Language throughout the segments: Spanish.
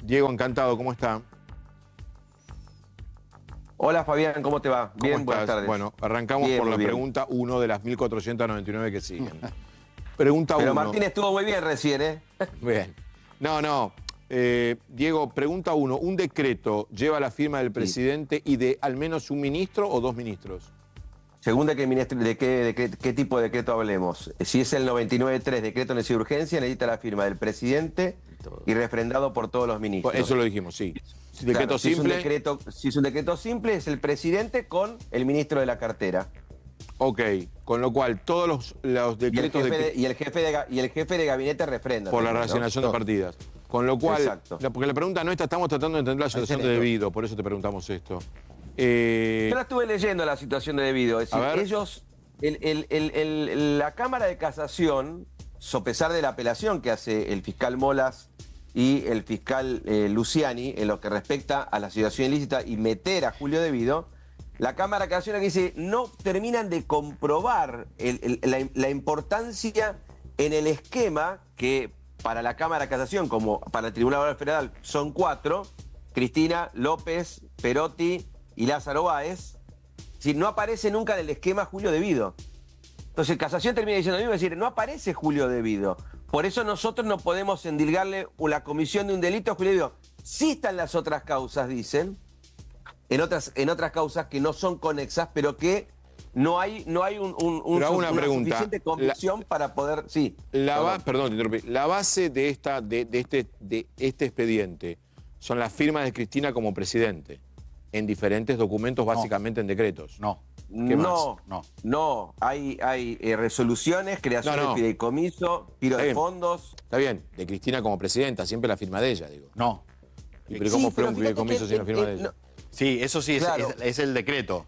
Diego, encantado, ¿cómo está? Hola Fabián, ¿cómo te va? ¿Cómo Bien, estás? buenas tardes. Bueno, arrancamos Bien, por la muy bien. pregunta 1 de las 1499 que siguen. Pregunta 1. Pero Martín estuvo muy bien recién, ¿eh? Bien. No. Diego, pregunta 1. ¿Un decreto lleva la firma del presidente y de al menos un ministro o dos ministros? Según de qué tipo de decreto hablemos. Si es el 99.3, decreto de necesidad de urgencia, necesita la firma del presidente y refrendado por todos los ministros. Eso lo dijimos, sí. Decreto Claro, simple. Si es un decreto simple, es el presidente con el ministro de la cartera. Ok, con lo cual todos los decretos Y el jefe de gabinete refrenda. por la también, ¿no? reasignación de partidas. Con lo cual, Exacto. porque la pregunta no está, estamos tratando de entender la situación de debido, por eso te preguntamos esto. Yo la estuve leyendo, la situación de debido. Es decir, ellos, la Cámara de Casación, sopesar de la apelación que hace el fiscal Molas y el fiscal Luciani en lo que respecta a la asociación ilícita y meter a Julio Devido, la Cámara de Casación aquí dice, no terminan de comprobar la importancia en el esquema que para la Cámara de Casación, como para el Tribunal Oral Federal, son 4, Cristina, López, Perotti y Lázaro Báez, si no aparece nunca en el esquema Julio Devido. Entonces Casación termina diciendo lo mismo, es decir, no aparece Julio Devido. Por eso nosotros no podemos endilgarle la comisión de un delito a Julio Devido. Sí están las otras causas, dicen, en otras causas que no son conexas, pero que no hay una suficiente convicción para poder... Sí. Perdón, te interrumpí. La base de este expediente son las firmas de Cristina como presidente en diferentes documentos, básicamente en decretos. No, hay resoluciones, creación de fideicomiso, giro de fondos. Está bien, de Cristina como presidenta, siempre la firma de ella, digo. No. ¿Pero cómo fue un fideicomiso sin la firma de ella? Sí, eso sí, claro. es el decreto.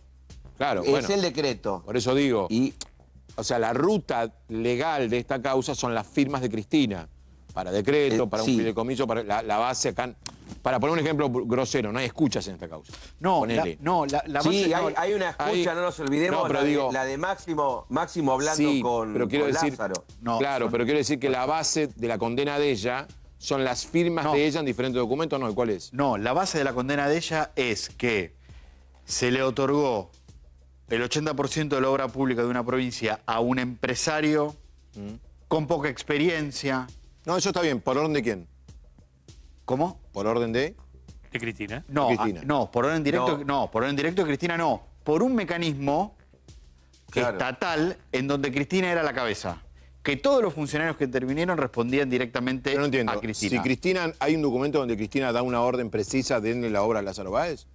Claro, es el decreto. Por eso digo, o sea, la ruta legal de esta causa son las firmas de Cristina. Para decreto, para un fideicomiso, para la base acá. Para poner un ejemplo grosero, no hay escuchas en esta causa. No, la base... Sí, hay una escucha, no nos olvidemos, la de Máximo hablando con Lázaro. Claro, pero quiero decir que la base de la condena de ella son las firmas de ella en diferentes documentos, ¿no? ¿Cuál es? No, la base de la condena de ella es que se le otorgó el 80% de la obra pública de una provincia a un empresario con poca experiencia. No, eso está bien. ¿Por orden de quién? ¿Cómo? ¿Por orden de...? ¿De Cristina? No, Cristina. no, por orden directo, no, por orden directo de Cristina no. Por un mecanismo estatal en donde Cristina era la cabeza. Que todos los funcionarios que intervinieron respondían directamente a Cristina. Si Cristina, hay un documento donde Cristina da una orden precisa de denle la obra a Lázaro Báez.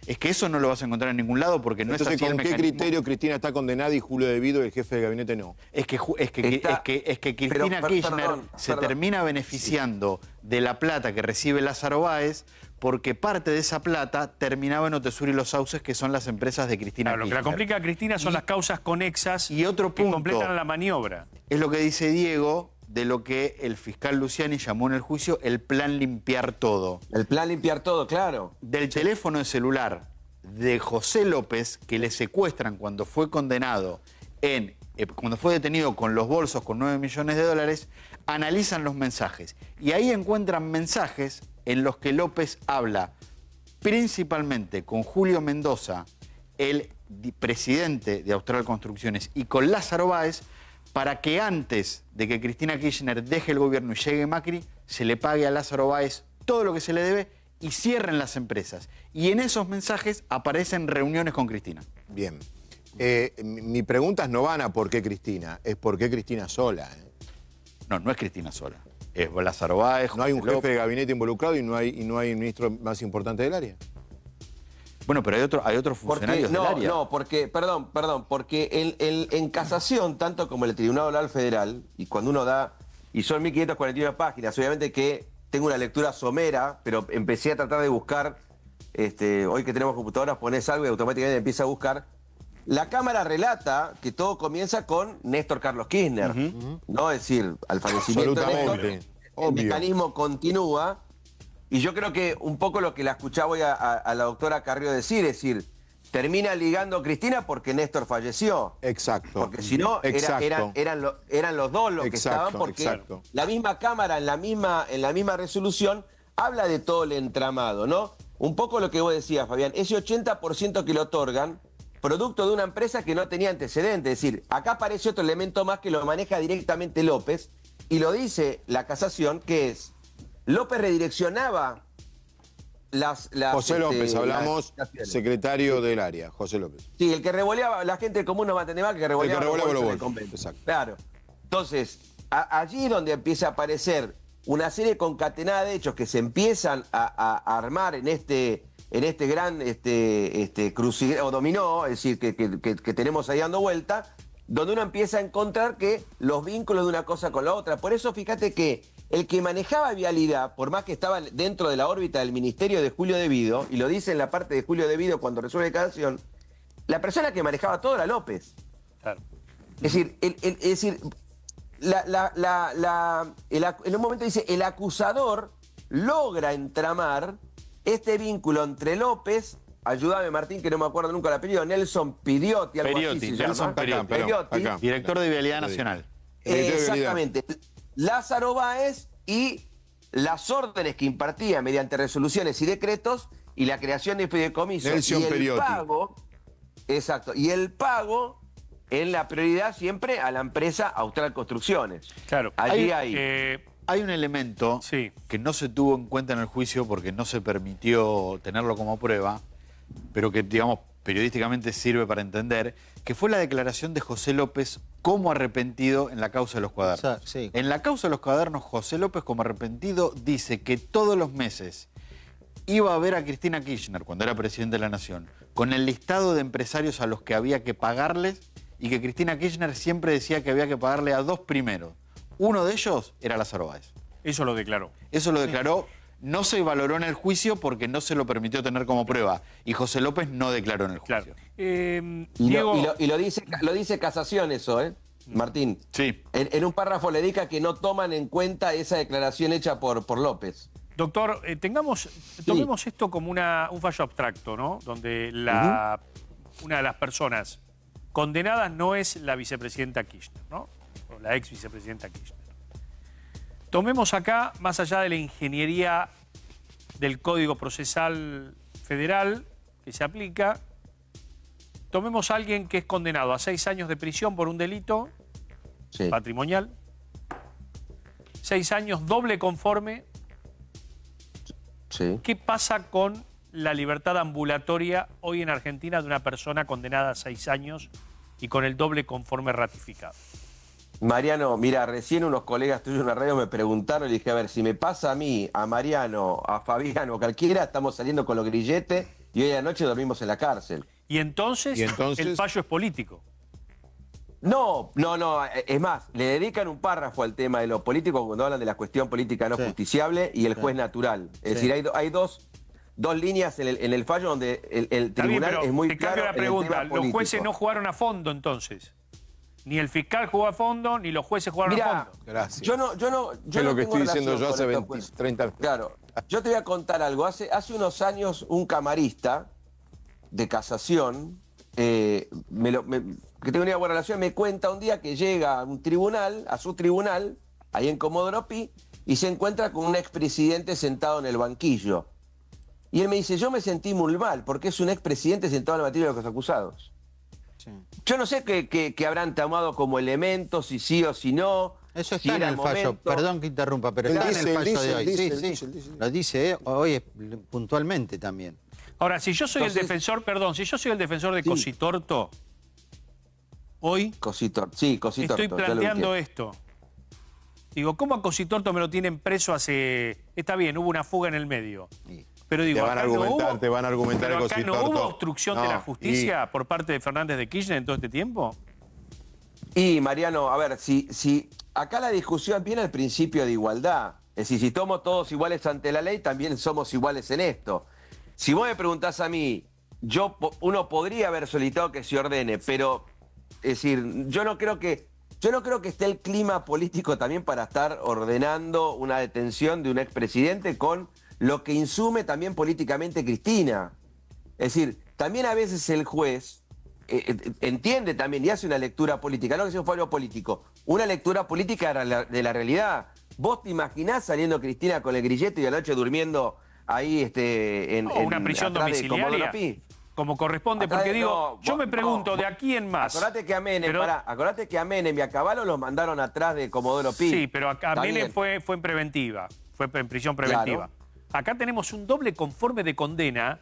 Es que eso no lo vas a encontrar en ningún lado porque no es así. ¿Con qué criterio Cristina está condenada y Julio Devido y el jefe de gabinete no? Es que Cristina Kirchner se termina beneficiando de la plata que recibe Lázaro Báez porque parte de esa plata terminaba en Otesur y Los Sauces, que son las empresas de Cristina Kirchner. Lo que la complica a Cristina son las causas conexas y otro punto, que completan la maniobra. Es lo que dice Diego de lo que el fiscal Luciani llamó en el juicio el plan limpiar todo. El plan limpiar todo, claro. Del teléfono de celular de José López, que le secuestran cuando fue condenado, cuando fue detenido con los bolsos con 9 millones de dólares, analizan los mensajes. Y ahí encuentran mensajes en los que López habla principalmente con Julio Mendoza, el presidente de Austral Construcciones, y con Lázaro Báez, para que antes de que Cristina Kirchner deje el gobierno y llegue Macri, se le pague a Lázaro Báez todo lo que se le debe y cierren las empresas. Y en esos mensajes aparecen reuniones con Cristina. Bien. Mi pregunta no van a por qué Cristina, es por qué Cristina sola. No es Cristina sola. Es Lázaro Báez. No hay un jefe de gabinete involucrado y no hay un ministro más importante del área. Bueno, pero hay otros funcionarios del área. No, porque, perdón, porque en casación, tanto como el Tribunal Oral Federal, y cuando uno da, y son 1541 páginas, obviamente que tengo una lectura somera, pero empecé a tratar de buscar, hoy que tenemos computadoras, pones algo y automáticamente empieza a buscar. La Cámara relata que todo comienza con Néstor Carlos Kirchner, ¿no? Es decir, al fallecimiento de Néstor, el mecanismo continúa. Y yo creo que un poco lo que la escuchaba hoy a la doctora Carrió decir, es decir, termina ligando Cristina porque Néstor falleció. Exacto. Porque si no, eran los dos los que estaban, porque la misma Cámara en la misma resolución habla de todo el entramado, ¿no? Un poco lo que vos decías, Fabián, ese 80% que le otorgan, producto de una empresa que no tenía antecedentes. Es decir, acá aparece otro elemento más que lo maneja directamente López, y lo dice la casación, que es, López redireccionaba José López, hablamos, secretario del área, José López. Sí, el que revoleaba, la gente común no va a entender más que revoleaba los bolsos. Exacto. Claro. Entonces, allí es donde empieza a aparecer una serie concatenada de hechos que se empiezan a armar en este gran o dominó, es decir, que tenemos ahí dando vuelta, donde uno empieza a encontrar que los vínculos de una cosa con la otra. Por eso fíjate que el que manejaba vialidad, por más que estaba dentro de la órbita del ministerio de Julio De Vido, y lo dice en la parte de Julio De Vido cuando resuelve casación, la persona que manejaba todo era López. Claro. Es decir, en un momento dice, el acusador logra entramar este vínculo entre López, ayúdame Martín, que no me acuerdo nunca el apellido, Nelson Pidiotti, algo así se llama. Nelson Pidiotti, director de Vialidad Nacional. Exactamente. Lázaro Báez y las órdenes que impartía mediante resoluciones y decretos y la creación de fideicomisos. Nelson y el Pidiotti. pago, exacto, y el pago en la prioridad siempre a la empresa Austral Construcciones. Claro. Allí Hay un elemento que no se tuvo en cuenta en el juicio porque no se permitió tenerlo como prueba, pero que, digamos, periodísticamente sirve para entender, que fue la declaración de José López como arrepentido en la causa de los cuadernos. Sí. En la causa de los cuadernos, José López como arrepentido dice que todos los meses iba a ver a Cristina Kirchner, cuando era presidente de la Nación, con el listado de empresarios a los que había que pagarles, y que Cristina Kirchner siempre decía que había que pagarle a dos primeros. Uno de ellos era Lázaro Báez. Eso lo declaró. Eso lo declaró. No se valoró en el juicio porque no se lo permitió tener como prueba. Y José López no declaró en el juicio. Claro. Diego... y lo dice Casación eso, Martín. Sí. En un párrafo le dedica que no toman en cuenta esa declaración hecha por López. Doctor, tomemos esto como un fallo abstracto, ¿no? Donde una de las personas condenadas no es la vicepresidenta Kirchner, ¿no? O la ex vicepresidenta Kirchner. Tomemos acá, más allá de la ingeniería del Código Procesal Federal que se aplica, tomemos a alguien que es condenado a 6 años de prisión por un delito patrimonial, 6 años doble conforme. Sí. ¿Qué pasa con la libertad ambulatoria hoy en Argentina de una persona condenada a 6 años y con el doble conforme ratificado? Mariano, mira, recién unos colegas tuyos en la radio me preguntaron y dije, a ver, si me pasa a mí, a Mariano, a Fabián o cualquiera, estamos saliendo con los grilletes y hoy anoche dormimos en la cárcel. ¿Y entonces el fallo es político? No, es más, le dedican un párrafo al tema de lo político cuando hablan de la cuestión política no justiciable y el juez natural. Es decir, hay dos líneas en el fallo donde el tribunal es muy claro. Te cambio la pregunta, ¿los jueces no jugaron a fondo entonces? Ni el fiscal jugó a fondo, ni los jueces jugaron a fondo. Gracias. Yo no es lo que estoy diciendo yo hace 30 años. Claro. Yo te voy a contar algo. Hace unos años un camarista de casación, que tengo una buena relación, me cuenta un día que llega a su tribunal, ahí en Comodoro Pi, y se encuentra con un expresidente sentado en el banquillo. Y él me dice, yo me sentí muy mal, porque es un expresidente sentado en el banquillo de los acusados. Yo no sé qué habrán tomado como elementos, si sí o si no. Eso está en el fallo, perdón que interrumpa, pero está en el fallo de hoy. Lo dice hoy puntualmente también. Ahora, si yo soy el defensor, de Cositorto, hoy Cositorto, estoy planteando esto. Digo, ¿cómo a Cositorto me lo tienen preso hace... Está bien, hubo una fuga en el medio. Pero digo, te van a argumentar pero acá no hubo obstrucción de la justicia por parte de Fernández de Kirchner en todo este tiempo. Y, Mariano, a ver, si acá la discusión viene al principio de igualdad. Es decir, si somos todos iguales ante la ley, también somos iguales en esto. Si vos me preguntás a mí, uno podría haber solicitado que se ordene, pero, es decir, yo no creo que esté el clima político también para estar ordenando una detención de un expresidente con lo que insume también políticamente Cristina. Es decir, también a veces el juez entiende también y hace una lectura política, no que sea un fallo político, una lectura política de la realidad. ¿Vos te imaginás saliendo Cristina con el grilleto y a la noche durmiendo ahí en una prisión domiciliaria? Como corresponde, porque digo, yo me pregunto, ¿de aquí en más? Acordate que a Menem y a Cavallo los mandaron atrás de Comodoro Pi. Sí, pero acá Menem fue en preventiva, fue en prisión preventiva. Claro. Acá tenemos un doble conforme de condena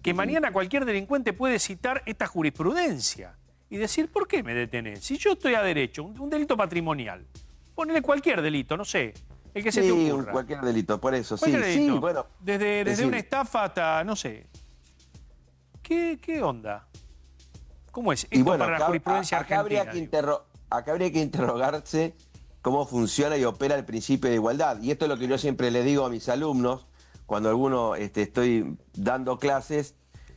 que mañana cualquier delincuente puede citar esta jurisprudencia y decir, ¿por qué me detenés? Si yo estoy a derecho, un delito patrimonial, ponele cualquier delito, no sé, el que se te ocurra. Cualquier delito, por eso, cualquier delito. Sí, bueno. Desde una estafa hasta, no sé. ¿Qué onda? ¿Cómo es? Esto bueno, para la jurisprudencia argentina. Acá habría que interrogarse cómo funciona y opera el principio de igualdad. Y esto es lo que yo siempre le digo a mis alumnos, cuando alguno estoy dando clases.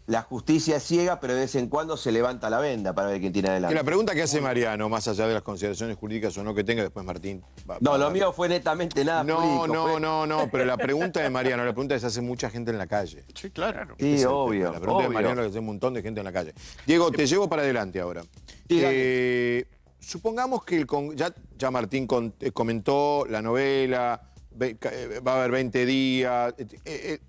La justicia es ciega, pero de vez en cuando se levanta la venda para ver quién tiene adelante. Y la pregunta que hace Mariano, más allá de las consideraciones jurídicas o no que tenga, después Martín... No, lo mío fue netamente nada jurídico. No, pero la pregunta de Mariano, la pregunta es, hace mucha gente en la calle. Sí, claro. Sí, obvio. La pregunta de Mariano es hace un montón de gente en la calle. Diego, te llevo para adelante ahora. Supongamos que ya Martín comentó la novela... Va a haber 20 días.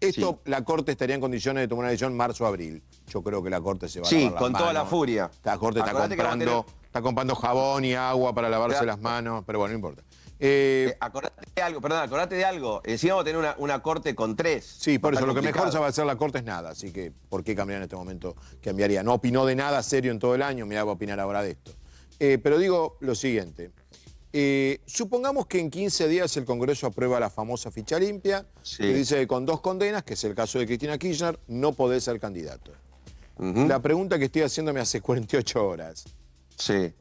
Esto, la Corte estaría en condiciones de tomar una decisión marzo-abril. Yo creo que la Corte se va a lavar las manos. Sí, con toda la furia. La Corte está comprando jabón y agua para lavarse las manos, pero bueno, no importa. Acordate de algo. Encima vamos a tener una Corte con 3. Sí, por eso lo que mejor se va a hacer la Corte es nada. Así que, ¿por qué cambiar en este momento? Cambiaría. No opinó de nada serio en todo el año, me va a opinar ahora de esto. Pero digo lo siguiente. Supongamos que en 15 días el Congreso aprueba la famosa ficha limpia, que dice que con 2 condenas, que es el caso de Cristina Kirchner, no podés ser candidato. La pregunta que estoy haciéndome hace 48 horas.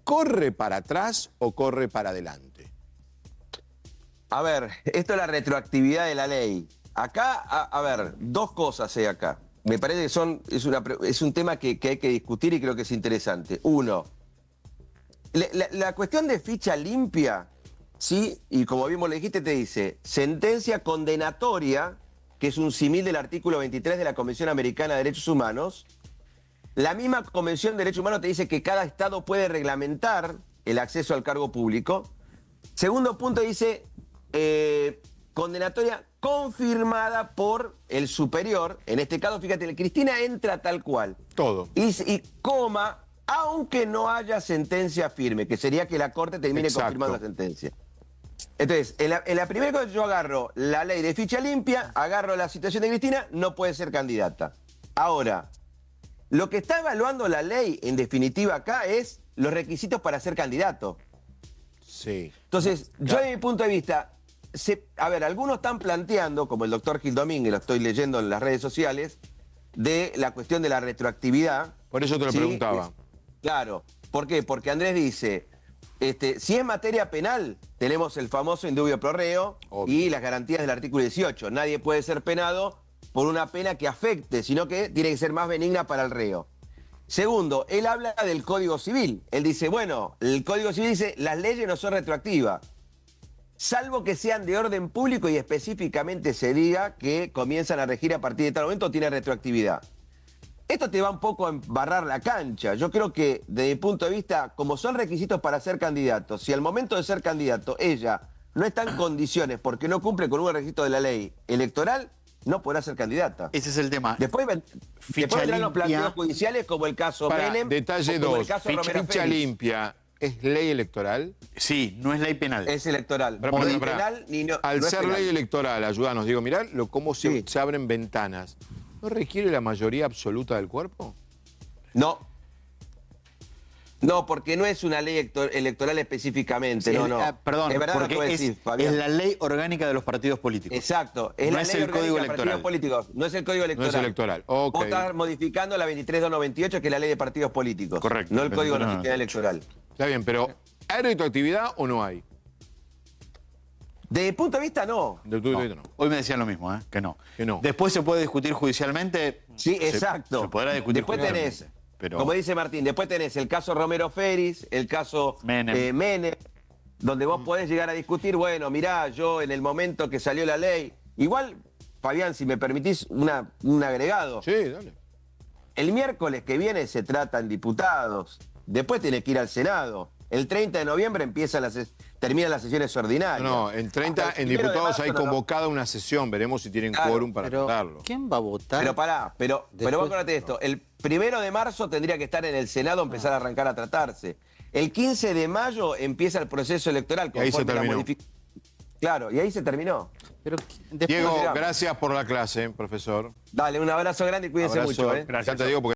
¿Corre para atrás o corre para adelante? A ver, esto es la retroactividad de la ley. Acá, a ver, 2 cosas hay acá. Me parece que es un tema que hay que discutir y creo que es interesante. Uno, la cuestión de ficha limpia, sí, y como bien vos le dijiste, te dice sentencia condenatoria, que es un símil del artículo 23 de la Convención Americana de Derechos Humanos. La misma Convención de Derechos Humanos te dice que cada Estado puede reglamentar el acceso al cargo público. Segundo punto dice condenatoria confirmada por el superior. En este caso, fíjate, Cristina entra tal cual. Todo. Y coma... aunque no haya sentencia firme, que sería que la Corte termine confirmando la sentencia. Entonces, en la primera cosa yo agarro la ley de ficha limpia, agarro la situación de Cristina, no puede ser candidata. Ahora, lo que está evaluando la ley, en definitiva acá, es los requisitos para ser candidato. Sí. Entonces, yo desde mi punto de vista, a ver, algunos están planteando, como el doctor Gil Domínguez, lo estoy leyendo en las redes sociales, de la cuestión de la retroactividad. Por eso te lo preguntaba. Claro. ¿Por qué? Porque Andrés dice, si es materia penal, tenemos el famoso indubio pro reo y las garantías del artículo 18. Nadie puede ser penado por una pena que afecte, sino que tiene que ser más benigna para el reo. Segundo, él habla del Código Civil. Él dice, bueno, el Código Civil dice, las leyes no son retroactivas, salvo que sean de orden público y específicamente se diga que comienzan a regir a partir de tal momento, tiene retroactividad. Esto te va un poco a embarrar la cancha. Yo creo que, desde mi punto de vista, como son requisitos para ser candidato, si al momento de ser candidato ella no está en condiciones porque no cumple con un requisito de la ley electoral, no podrá ser candidata. Ese es el tema. Después vendrán los planteos judiciales como el caso Menem. Detalle 2. Ficha limpia. ¿Es ley electoral? Sí, no es ley penal. Es electoral. Al ser ley electoral, ayúdanos, digo, mirá cómo se abren ventanas. ¿No requiere la mayoría absoluta del cuerpo? No. No, porque no es una ley electoral específicamente. Perdón, porque es la ley orgánica de los partidos políticos. Exacto. Es la ley orgánica de los partidos políticos. No es el código electoral. No es electoral. Okay. Vos estás modificando la 23.298, que es la ley de partidos políticos. Correcto. No el código nacional electoral. Está bien, pero ¿hay retroactividad o no hay? Desde mi punto de vista, no. Hoy me decían lo mismo, que no. Después se puede discutir judicialmente. Sí, exacto. Se podrá discutir después judicialmente. Tenés, como dice Martín, después tenés el caso Romero Feris, el caso Menem, donde vos podés llegar a discutir, bueno, mirá, yo en el momento que salió la ley, igual, Fabián, si me permitís un agregado. Sí, dale. El miércoles que viene se tratan diputados, después tiene que ir al Senado. El 30 de noviembre terminan las sesiones ordinarias. No, en 30, en diputados hay convocada una sesión. Veremos si tienen quórum para tratarlo. ¿Quién va a votar? Pero vos acordate de esto. El 1 de marzo tendría que estar en el Senado, empezar a arrancar a tratarse. El 15 de mayo empieza el proceso electoral. Y ahí se terminó. Claro, y ahí se terminó. Pero Diego, gracias por la clase, profesor. Dale, un abrazo grande y cuídense mucho. Gracias. Ya te digo porque